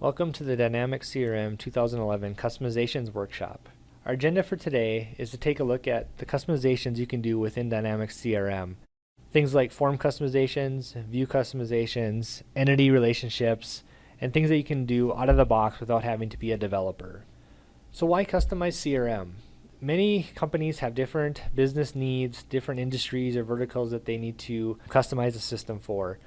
Welcome to the Dynamic CRM 2011 Customizations Workshop. Our agenda for today is to take a look at the customizations you can do within Dynamic CRM. Things like form customizations, view customizations, entity relationships, and things that you can do out of the box without having to be a developer. So why customize CRM? Many companies have different business needs, different industries or verticals that they need to customize a system for.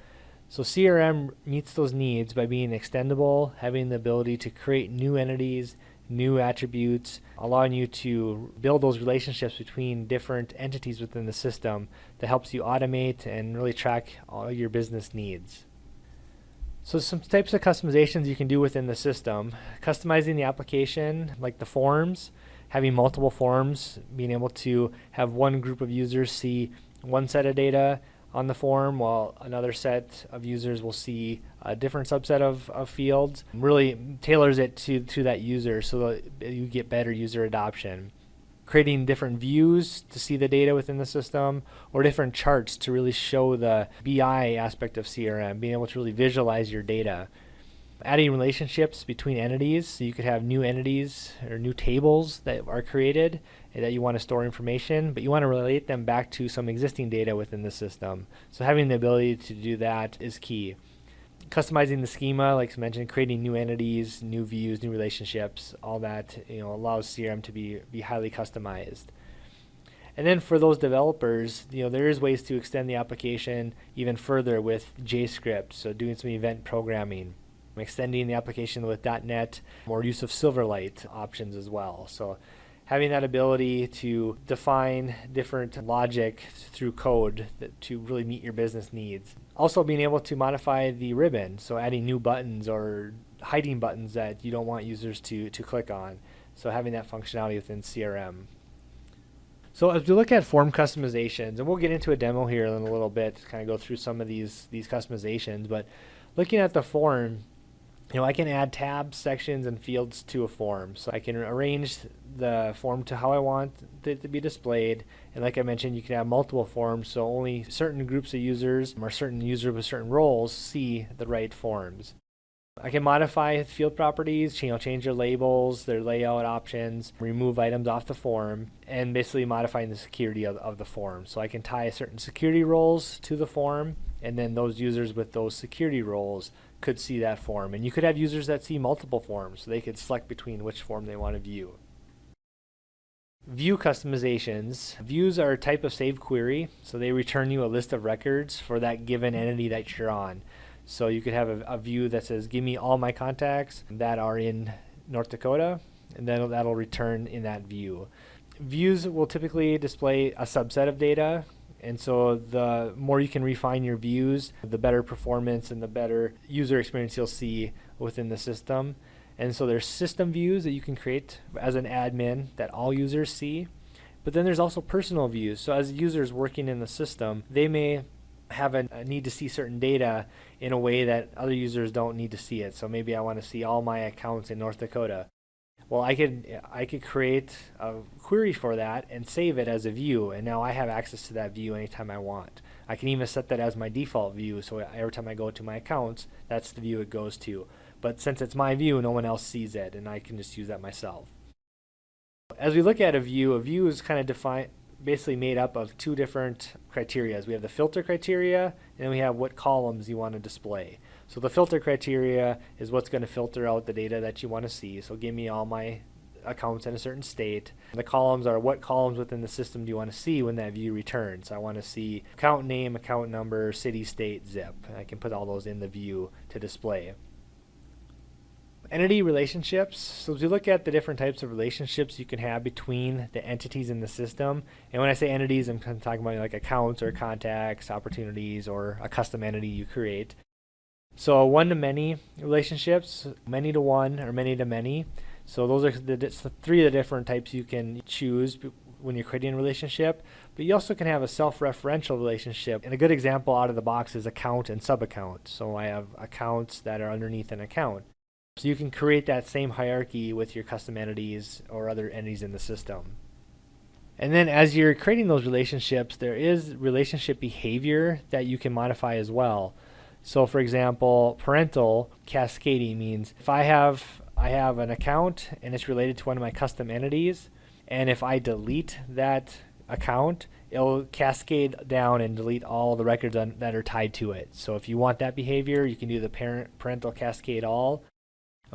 So CRM meets those needs by being extendable, having the ability to create new entities, new attributes, allowing you to build those relationships between different entities within the system that helps you automate and really track all your business needs. So some types of customizations you can do within the system. Customizing the application, like the forms, having multiple forms, being able to have one group of users see one set of data on the form while another set of users will see a different subset of fields. Really tailors it to that user so that you get better user adoption. Creating different views to see the data within the system, or different charts to really show the BI aspect of CRM, being able to really visualize your data. Adding relationships between entities, so you could have new entities or new tables that are created that you want to store information, but you want to relate them back to some existing data within the system. So having the ability to do that is key. Customizing the schema, like I mentioned, creating new entities, new views, new relationships, all that allows CRM to be highly customized. And then for those developers, there is ways to extend the application even further with JavaScript, so doing some event programming. Extending the application with .NET, more use of Silverlight options as well. So having that ability to define different logic through code to really meet your business needs. Also being able to modify the ribbon, so adding new buttons or hiding buttons that you don't want users to click on. So having that functionality within CRM. So as we look at form customizations, and we'll get into a demo here in a little bit to kind of go through some of these customizations, but looking at the form, I can add tabs, sections, and fields to a form. So I can arrange the form to how I want it to be displayed. And like I mentioned, you can have multiple forms, so only certain groups of users or certain users with certain roles see the right forms. I can modify field properties, change their labels, their layout options, remove items off the form, and basically modifying the security of the form. So I can tie certain security roles to the form, and then those users with those security roles could see that form. And you could have users that see multiple forms, so they could select between which form they want to view. View customizations. Views are a type of saved query, so they return you a list of records for that given entity that you're on. So you could have a view that says, give me all my contacts that are in North Dakota, and then that'll return in that view. Views will typically display a subset of data, and so the more you can refine your views, the better performance and the better user experience you'll see within the system. And so there's system views that you can create as an admin that all users see. But then there's also personal views. So as users working in the system, they may have a need to see certain data in a way that other users don't need to see it. So maybe I want to see all my accounts in North Dakota. Well, I could create a query for that and save it as a view, and now I have access to that view anytime I want. I can even set that as my default view, so every time I go to my accounts, that's the view it goes to. But since it's my view, no one else sees it, and I can just use that myself. As we look at a view is kind of basically made up of two different criteria. We have the filter criteria, and then we have what columns you want to display. So the filter criteria is what's going to filter out the data that you want to see. So give me all my accounts in a certain state. The columns are what columns within the system do you want to see when that view returns. I want to see account name, account number, city, state, zip. I can put all those in the view to display. Entity relationships. So as we look at the different types of relationships you can have between the entities in the system, and when I say entities, I'm talking about like accounts or contacts, opportunities, or a custom entity you create. So one-to-many relationships, many-to-one, or many-to-many. So those are the three of the different types you can choose when you're creating a relationship. But you also can have a self-referential relationship. And a good example out of the box is account and sub-account. So I have accounts that are underneath an account. So you can create that same hierarchy with your custom entities or other entities in the system. And then as you're creating those relationships, there is relationship behavior that you can modify as well. So for example, parental cascading means if I have an account and it's related to one of my custom entities, and if I delete that account, it'll cascade down and delete all the records that are tied to it. So if you want that behavior, you can do the parental cascade all.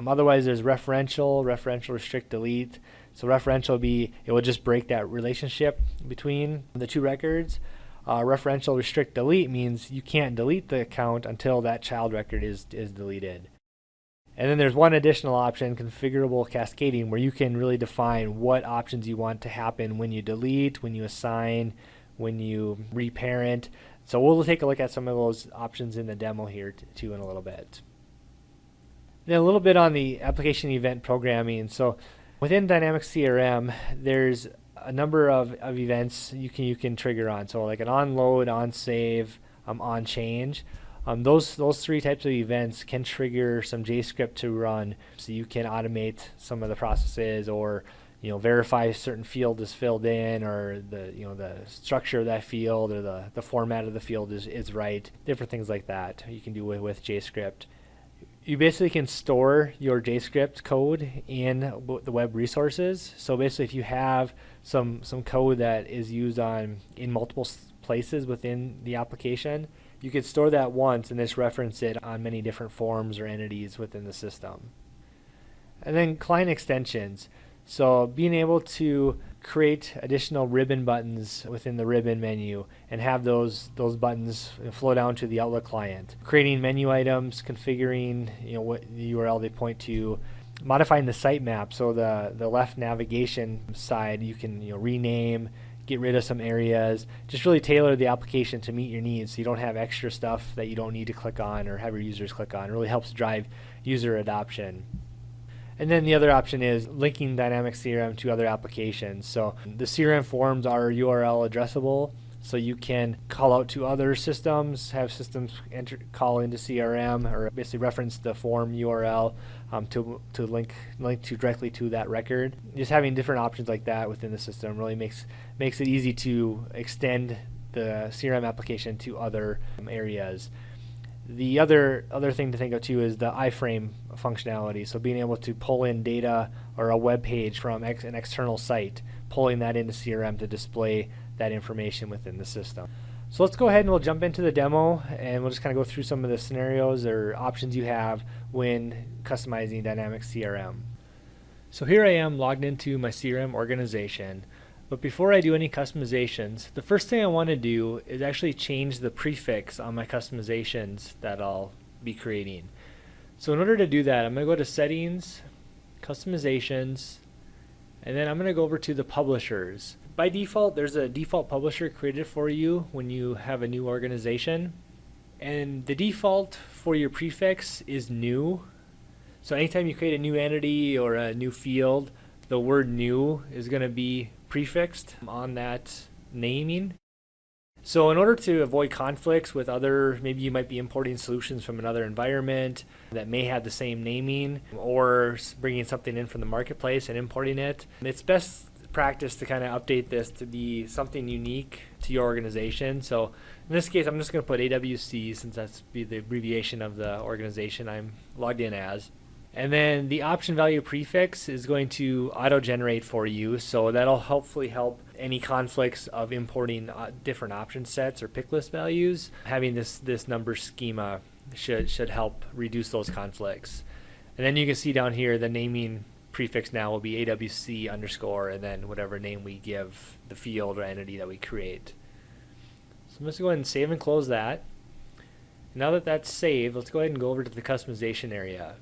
Otherwise, there's referential restrict delete. So referential it will just break that relationship between the two records. Referential restrict delete means you can't delete the account until that child record is deleted. And then there's one additional option, configurable cascading, where you can really define what options you want to happen when you delete, when you assign, when you reparent. So we'll take a look at some of those options in the demo here too in a little bit. Then a little bit on the application event programming. So within Dynamics CRM, there's a number of events you can trigger on. So like an on load, on save, on change. Those three types of events can trigger some JScript to run, so you can automate some of the processes, or verify a certain field is filled in, or the structure of that field, or the format of the field is right. Different things like that you can do with JScript. You basically can store your JScript code in the web resources. So basically, if you have some code that is used in multiple places within the application, you could store that once and just reference it on many different forms or entities within the system. And then client extensions. So being able to create additional ribbon buttons within the ribbon menu and have those buttons flow down to the Outlook client. Creating menu items, configuring what the URL they point to, modifying the sitemap. So the left navigation side you can rename, get rid of some areas, just really tailor the application to meet your needs so you don't have extra stuff that you don't need to click on or have your users click on. It really helps drive user adoption. And then the other option is linking Dynamics CRM to other applications. So the CRM forms are URL addressable, so you can call out to other systems, have systems call into CRM, or basically reference the form URL to link to directly to that record. Just having different options like that within the system really makes it easy to extend the CRM application to other areas. The other thing to think of too is the iframe functionality. So being able to pull in data or a web page from an external site, pulling that into CRM to display that information within the system. So let's go ahead and we'll jump into the demo, and we'll just kind of go through some of the scenarios or options you have when customizing Dynamics CRM. So here I am logged into my CRM organization. But before I do any customizations, the first thing I want to do is actually change the prefix on my customizations that I'll be creating. So in order to do that, I'm going to go to Settings, Customizations, and then I'm going to go over to the Publishers. By default, there's a default publisher created for you when you have a new organization. And the default for your prefix is new. So anytime you create a new entity or a new field, the word new is going to be prefixed on that naming. So in order to avoid conflicts with maybe you might be importing solutions from another environment that may have the same naming, or bringing something in from the marketplace and importing it, it's best practice to kind of update this to be something unique to your organization. So in this case, I'm just going to put AWC, since that's the abbreviation of the organization I'm logged in as. And then the option value prefix is going to auto-generate for you, so that'll hopefully help any conflicts of importing different option sets or pick list values. Having this number schema should help reduce those conflicts. And then you can see down here the naming prefix now will be AWC underscore, and then whatever name we give the field or entity that we create. So I'm just going to go ahead and save and close that. Now that that's saved, let's go ahead and go over to the customization area.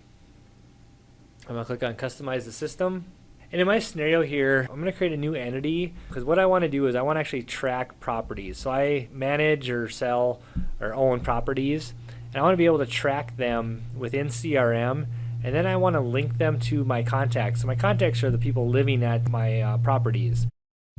I'm going to click on Customize the System. And in my scenario here, I'm going to create a new entity, because what I want to do is I want to actually track properties. So I manage or sell or own properties, and I want to be able to track them within CRM, and then I want to link them to my contacts. So my contacts are the people living at my properties.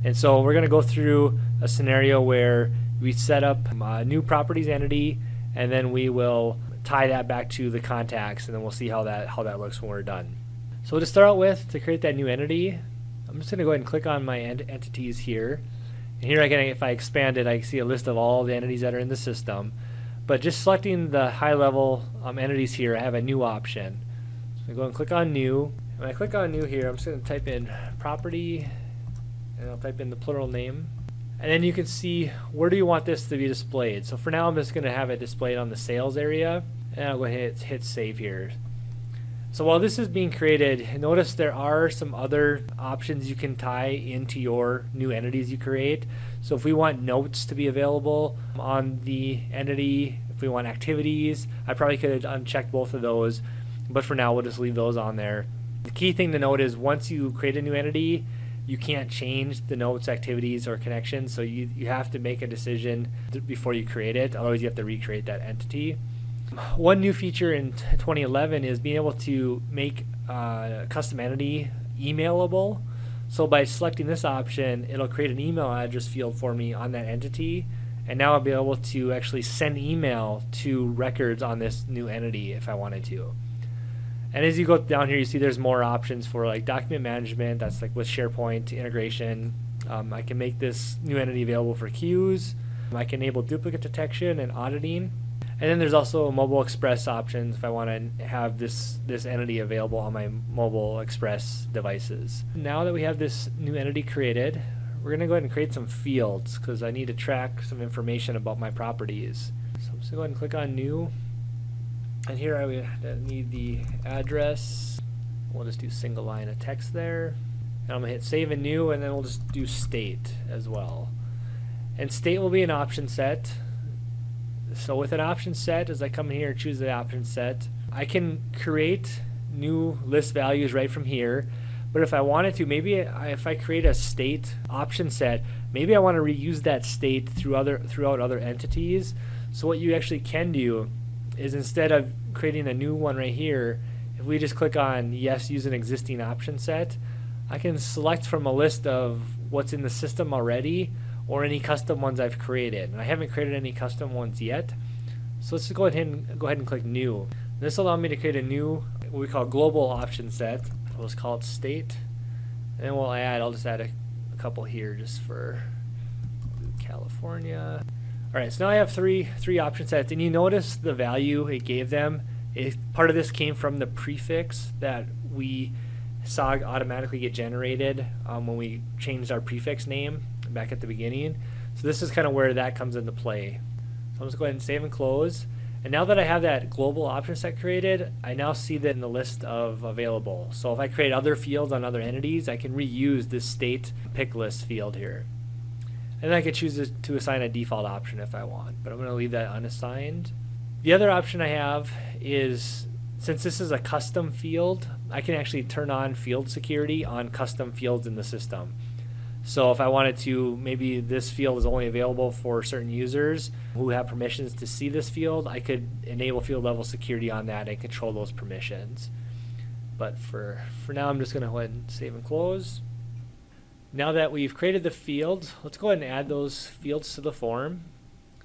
And so we're going to go through a scenario where we set up a new properties entity, and then we will tie that back to the contacts, and then we'll see how that looks when we're done. So to start out with, to create that new entity, I'm just going to go ahead and click on my entities here. And here again, if I expand it, I can see a list of all the entities that are in the system. But just selecting the high level entities here, I have a new option. So I go and click on new. When I click on new here, I'm just going to type in property, and I'll type in the plural name. And then you can see where do you want this to be displayed. So for now, I'm just going to have it displayed on the sales area, and I'll go ahead and hit save here. So while this is being created, notice there are some other options you can tie into your new entities you create. So if we want notes to be available on the entity, if we want activities, I probably could have unchecked both of those, but for now we'll just leave those on there. The key thing to note is once you create a new entity, you can't change the notes, activities, or connections, so you have to make a decision before you create it, otherwise you have to recreate that entity. One new feature in 2011 is being able to make a custom entity emailable. So by selecting this option, it'll create an email address field for me on that entity, and now I'll be able to actually send email to records on this new entity if I wanted to. And as you go down here, you see there's more options for like document management. That's like with SharePoint integration. I can make this new entity available for queues. I can enable duplicate detection and auditing. And then there's also mobile express options if I want to have this entity available on my mobile express devices. Now that we have this new entity created, we're going to go ahead and create some fields because I need to track some information about my properties. So I'm just going to go ahead and click on new. And here I need the address. We'll just do single line of text there. And I'm going to hit save and new, and then we'll just do state as well. And state will be an option set. So with an option set, as I come in here and choose the option set, I can create new list values right from here. But if I wanted to, maybe if I create a state option set, maybe I want to reuse that state throughout other entities. So what you actually can do is instead of creating a new one right here, if we just click on yes, use an existing option set, I can select from a list of what's in the system already or any custom ones I've created. And I haven't created any custom ones yet. So let's just go ahead and click new. This will allow me to create a new, what we call global option set. We'll just call it state. And then I'll just add a couple here just for California. All right, so now I have three option sets, and you notice the value it gave them. Part of this came from the prefix that we saw automatically get generated when we changed our prefix name back at the beginning. So this is kind of where that comes into play. So I'm just going to go ahead and save and close. And now that I have that global option set created, I now see that in the list of available. So if I create other fields on other entities, I can reuse this state pick list field here. And then I could choose to assign a default option if I want, but I'm going to leave that unassigned. The other option I have is, since this is a custom field, I can actually turn on field security on custom fields in the system. So if I wanted to, maybe this field is only available for certain users who have permissions to see this field, I could enable field level security on that and control those permissions. But for now, I'm just going to go ahead and save and close. Now that we've created the fields, let's go ahead and add those fields to the form.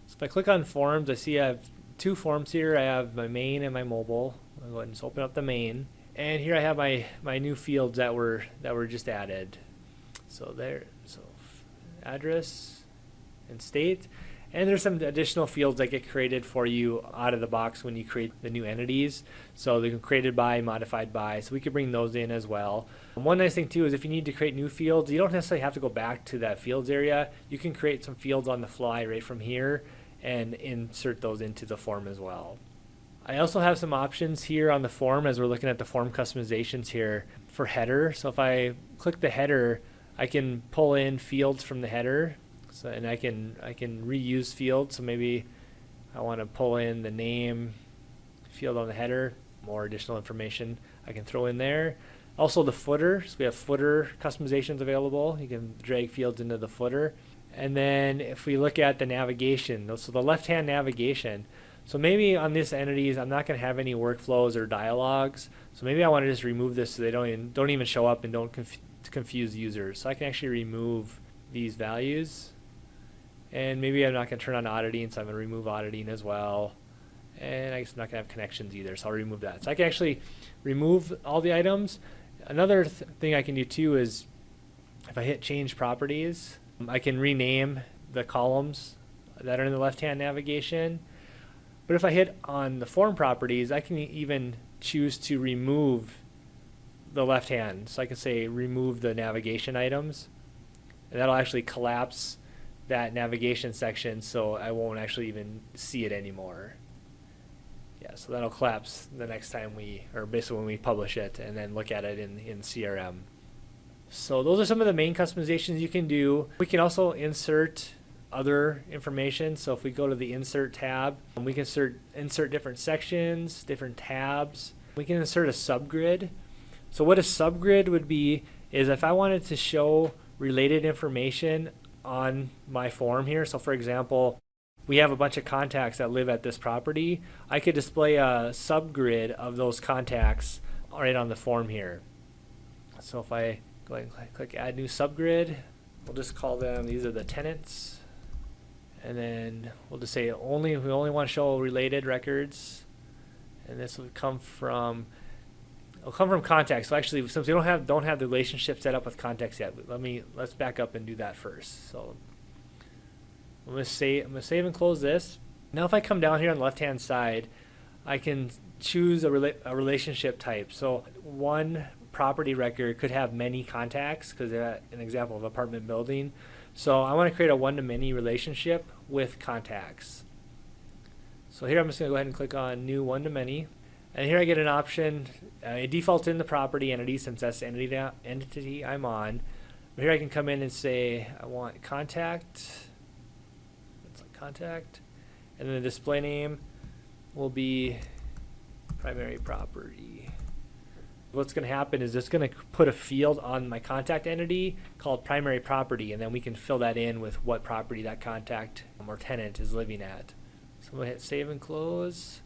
So if I click on forms, I see I have two forms here. I have my main and my mobile. I'll go ahead and just open up the main. And here I have my new fields that were just added. So address and state. And there's some additional fields that get created for you out of the box when you create the new entities. So they're created by, modified by, so we could bring those in as well. One nice thing too is if you need to create new fields, you don't necessarily have to go back to that fields area. You can create some fields on the fly right from here and insert those into the form as well. I also have some options here on the form as we're looking at the form customizations here for header. So if I click the header, I can pull in fields from the header. So, and I can reuse fields. So maybe I want to pull in the name field on the header, more additional information I can throw in there. Also the footer, so we have footer customizations available. You can drag fields into the footer. And then if we look at the navigation, so the left-hand navigation, so maybe on these entities I'm not going to have any workflows or dialogues. So maybe I want to just remove this so they don't even show up and don't confuse users. So I can actually remove these values. And maybe I'm not going to turn on auditing, so I'm going to remove auditing as well. And I guess I'm not going to have connections either, so I'll remove that. So I can actually remove all the items. Another thing I can do too is if I hit change properties, I can rename the columns that are in the left-hand navigation. But if I hit on the form properties, I can even choose to remove the left hand. So I can say remove the navigation items, and that'll actually collapse that navigation section so I won't actually even see it anymore. Yeah, so that'll collapse the next time or basically when we publish it and then look at it in CRM. So those are some of the main customizations you can do. We can also insert other information. So if we go to the Insert tab, we can insert different sections, different tabs. We can insert a subgrid. So what a subgrid would be is if I wanted to show related information on my form here. So for example, we have a bunch of contacts that live at this property. I could display a subgrid of those contacts right on the form here. So if I go ahead and click Add New Subgrid, we'll just call them, these are the tenants. And then we'll just say we only want to show related records. And this will come from contacts. So actually, since we don't have the relationship set up with contacts yet, let's back up and do that first. So I'm gonna save and close this. Now if I come down here on the left hand side, I can choose a relationship type. So one property record could have many contacts because they're an example of apartment building. So I want to create a one-to-many relationship with contacts. So here I'm just going to go ahead and click on New One-to-Many. And here I get an option. It defaults in the property entity since that's the entity I'm on. But here I can come in and say I want contact. That's like contact. And then the display name will be primary property. What's going to happen is it's going to put a field on my contact entity called primary property, and then we can fill that in with what property that contact or tenant is living at. So I'm going to hit save and close.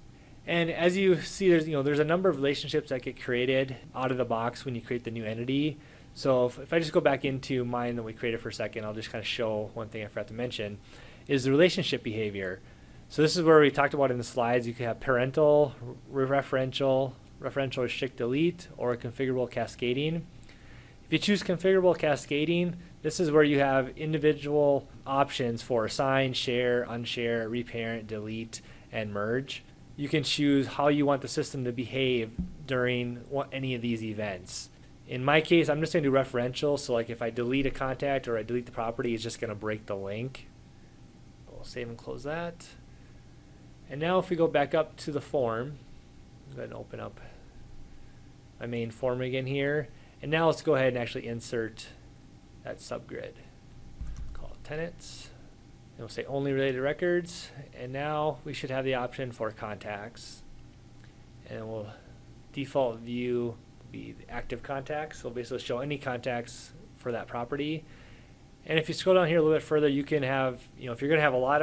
And as you see, there's a number of relationships that get created out of the box when you create the new entity. So if I just go back into mine that we created for a second, I'll just kind of show one thing I forgot to mention, is the relationship behavior. So this is where we talked about in the slides. You can have parental, referential restrict delete, or configurable cascading. If you choose configurable cascading, this is where you have individual options for assign, share, unshare, reparent, delete, and merge. You can choose how you want the system to behave during any of these events. In my case, I'm just going to do referential, so like if I delete a contact or I delete the property, it's just going to break the link. We'll save and close that. And now if we go back up to the form, go ahead and open up my main form again here. And now let's go ahead and actually insert that subgrid. Call it tenants. And we'll say only related records. And now we should have the option for contacts. And we'll default view be the active contacts. So we'll basically show any contacts for that property. And if you scroll down here a little bit further, you can have, if you're going to have a lot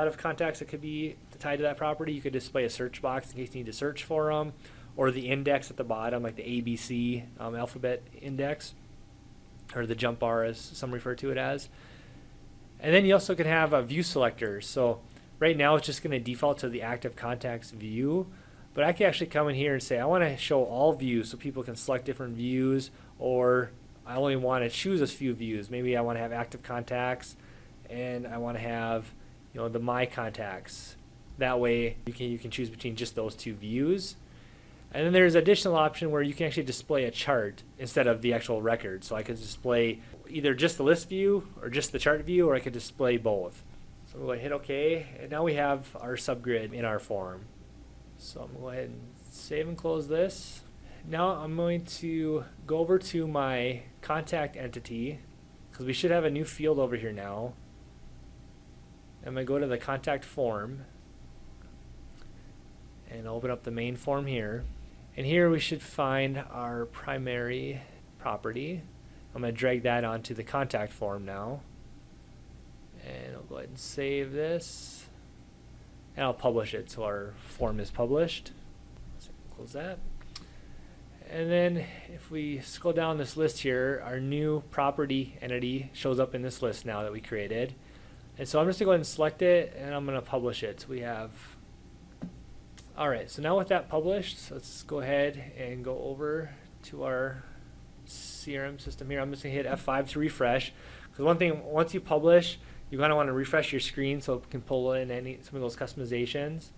of contacts that could be tied to that property, you could display a search box in case you need to search for them, or the index at the bottom, like the ABC alphabet index, or the jump bar as some refer to it as. And then you also can have a view selector. So right now it's just going to default to the active contacts view, but I can actually come in here and say I want to show all views so people can select different views, or I only want to choose a few views. Maybe I want to have active contacts and I want to have the my contacts. That way you can choose between just those two views. And then there's an additional option where you can actually display a chart instead of the actual record. So I could display either just the list view or just the chart view, or I could display both. So I'm going to hit OK, and now we have our subgrid in our form. So I'm going to go ahead and save and close this. Now I'm going to go over to my contact entity, because we should have a new field over here now. I'm going to go to the contact form and open up the main form here. And here we should find our primary property. I'm going to drag that onto the contact form now. And I'll go ahead and save this. And I'll publish it so our form is published. So close that. And then if we scroll down this list here, our new property entity shows up in this list now that we created. And so I'm just going to go ahead and select it, and I'm going to publish it. So we have, all right, so now with that published, let's go ahead and go over to our CRM system here. I'm just going to hit F5 to refresh. Because one thing, once you publish, you're going to want to refresh your screen so it can pull in some of those customizations.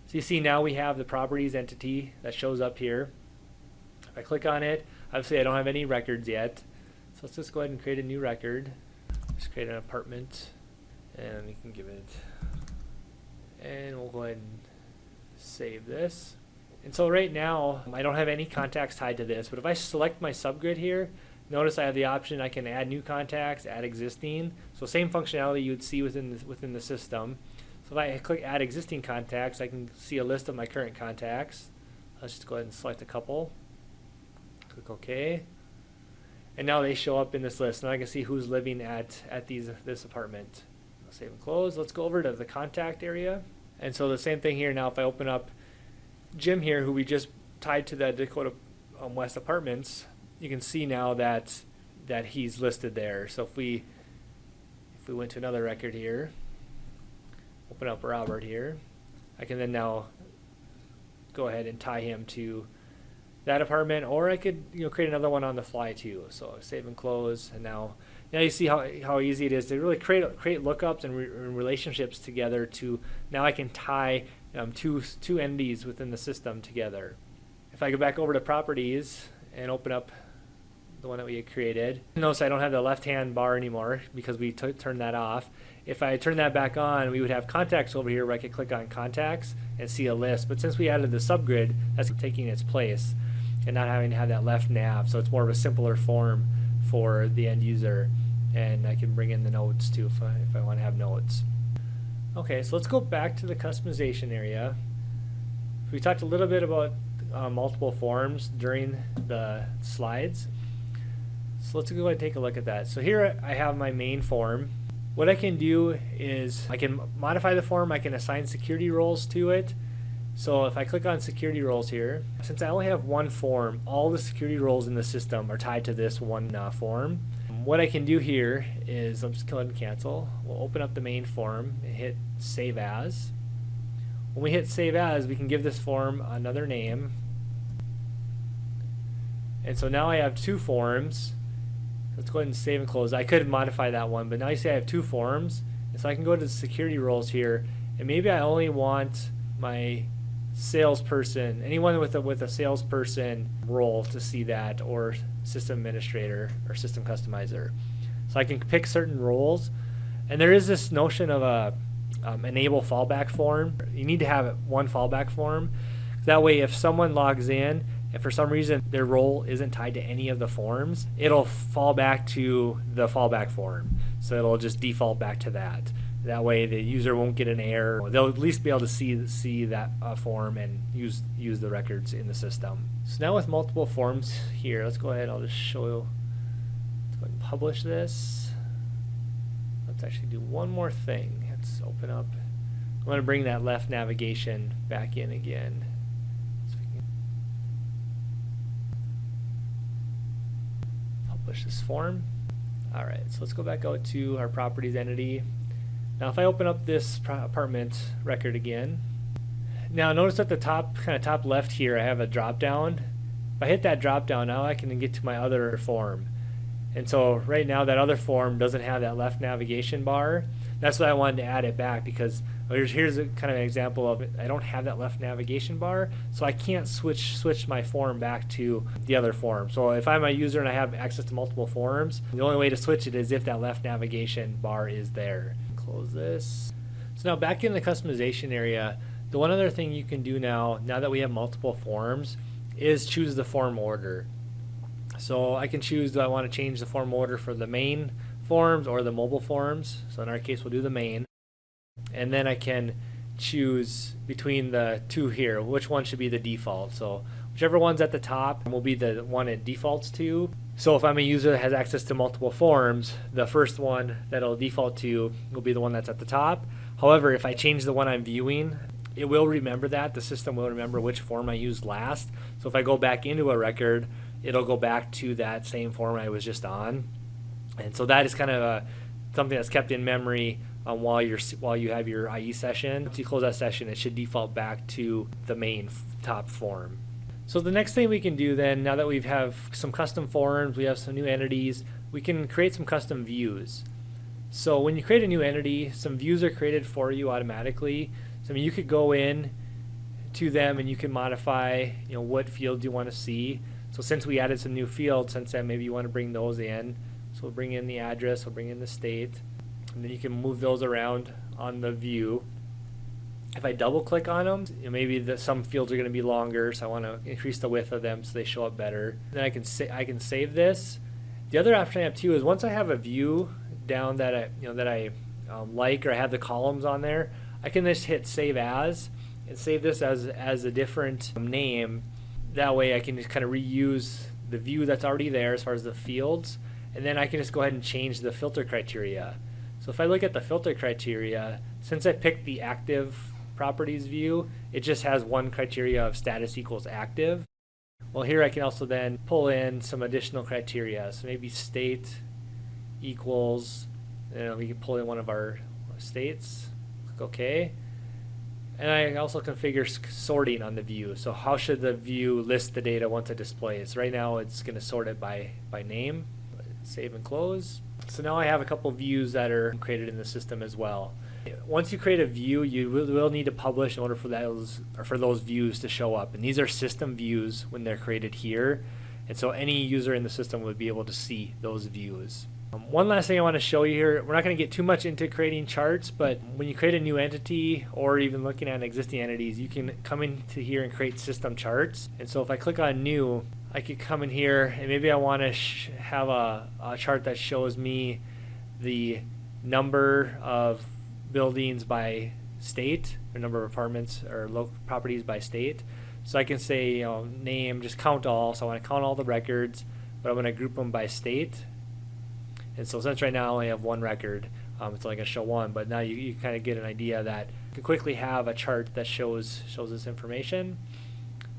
So you see now we have the properties entity that shows up here. If I click on it, obviously I don't have any records yet. So let's just go ahead and create a new record. Just create an apartment, and we can give it, and we'll go ahead and save this. And so right now I don't have any contacts tied to this, but if I select my subgrid here, notice I have the option I can add new contacts, add existing. So same functionality you would see within the system. So if I click add existing contacts, I can see a list of my current contacts. Let's just go ahead and select a couple. Click OK. And now they show up in this list. Now I can see who's living at this apartment. I'll save and close. Let's go over to the contact area. And so the same thing here. Now if I open up Jim here, who we just tied to the Dakota West apartments, you can see now that he's listed there. So if we went to another record here, open up Robert here, I can then now go ahead and tie him to that apartment, or I could create another one on the fly too. So save and close, and now you see how easy it is to really create lookups and relationships together. To now I can tie two entities within the system together. If I go back over to properties and open up the one that we had created, notice I don't have the left-hand bar anymore because we turned that off. If I turn that back on, we would have contacts over here where I could click on contacts and see a list. But since we added the subgrid, that's taking its place and not having to have that left nav. So it's more of a simpler form for the end user. And I can bring in the notes too if I want to have notes. Okay, so let's go back to the customization area. We talked a little bit about multiple forms during the slides. So let's go ahead and take a look at that. So here I have my main form. What I can do is I can modify the form. I can assign security roles to it. So if I click on security roles here, since I only have one form, all the security roles in the system are tied to this one form. What I can do here is I'm just going to cancel. We'll open up the main form and hit Save As. When we hit Save As, we can give this form another name. And so now I have two forms. Let's go ahead and save and close. I could modify that one, but now you see I have two forms. And so I can go to the security roles here, and maybe I only want my salesperson, anyone with a salesperson role to see that, or system administrator or system customizer. So I can pick certain roles, and there is this notion of a enable fallback form. You need to have one fallback form. That way if someone logs in and for some reason their role isn't tied to any of the forms, it'll fall back to the fallback form. So it'll just default back to that. That way the user won't get an error. They'll at least be able to see that form and use the records in the system. So now with multiple forms here, let's go ahead. I'll just show you. Let's go ahead and publish this. Let's actually do one more thing. Let's open up. I'm going to bring that left navigation back in again. So we can publish this form. All right, so let's go back out to our properties entity. Now if I open up this apartment record again, now notice at the top, kind of top left here, I have a drop down. If I hit that drop down, now I can get to my other form. And so right now that other form doesn't have that left navigation bar. That's why I wanted to add it back, because here's a kind of an example of it. I don't have that left navigation bar, so I can't switch my form back to the other form. So if I'm a user and I have access to multiple forms, the only way to switch it is if that left navigation bar is there. Close this. So now back in the customization area, the one other thing you can do now that we have multiple forms, is choose the form order. So I can choose, do I want to change the form order for the main forms or the mobile forms? So in our case we'll do the main, and then I can choose between the two here, which one should be the default. So whichever one's at the top will be the one it defaults to. So if I'm a user that has access to multiple forms, the first one that it'll default to will be the one that's at the top. However, if I change the one I'm viewing, it will remember that. The system will remember which form I used last. So if I go back into a record, it'll go back to that same form I was just on. And so that is kind of something that's kept in memory while you have your IE session. Once you close that session, it should default back to the main top form. So the next thing we can do then, now that we have some custom forms, we have some new entities, we can create some custom views. So when you create a new entity, some views are created for you automatically. So I mean, you could go in to them, and you can modify, what fields you want to see. So since we added some new fields, since then maybe you want to bring those in. So we'll bring in the address, we'll bring in the state, and then you can move those around on the view. If I double click on them, maybe some fields are going to be longer, so I want to increase the width of them so they show up better. Then I can save this. The other option I have too is once I have a view down that I like, or I have the columns on there, I can just hit save as and save this as a different name. That way I can just kind of reuse the view that's already there as far as the fields, and then I can just go ahead and change the filter criteria. So if I look at the filter criteria, since I picked the active properties view, it just has one criteria of status equals active. Well, here I can also then pull in some additional criteria. So maybe state equals, we can pull in one of our states, click OK. And I also configure sorting on the view. So how should the view list the data once it displays? Right now it's going to sort it by name. Save and close. So now I have a couple views that are created in the system as well. Once you create a view, you will need to publish in order for those views to show up. And these are system views when they're created here. And so any user in the system would be able to see those views. One last thing I want to show you here, we're not going to get too much into creating charts, but when you create a new entity or even looking at existing entities, you can come into here and create system charts. And so if I click on new, I could come in here and maybe I want to have a chart that shows me the number of buildings by state, or number of apartments or local properties by state. So I can say, name, just count all. So I want to count all the records, but I'm going to group them by state. And so since right now I only have one record, it's only going to show one, but now you kind of get an idea that you can quickly have a chart that shows this information.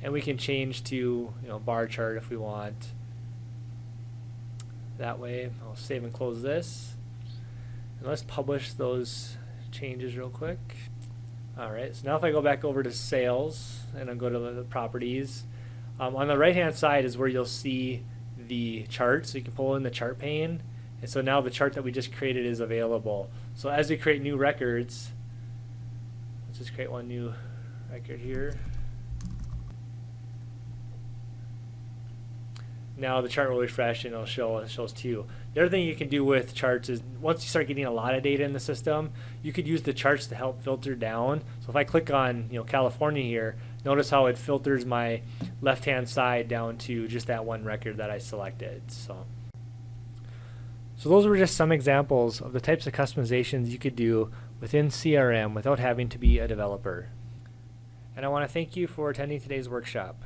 And we can change to bar chart if we want. That way, I'll save and close this. And let's publish those changes real quick. Alright, so now if I go back over to sales and I go to the properties, on the right hand side is where you'll see the chart, so you can pull in the chart pane. And so now the chart that we just created is available. So as we create new records, let's just create one new record here. Now the chart will refresh and it shows two. The other thing you can do with charts is once you start getting a lot of data in the system, you could use the charts to help filter down. So if I click on California here, notice how it filters my left hand side down to just that one record that I selected. So those were just some examples of the types of customizations you could do within CRM without having to be a developer. And I want to thank you for attending today's workshop.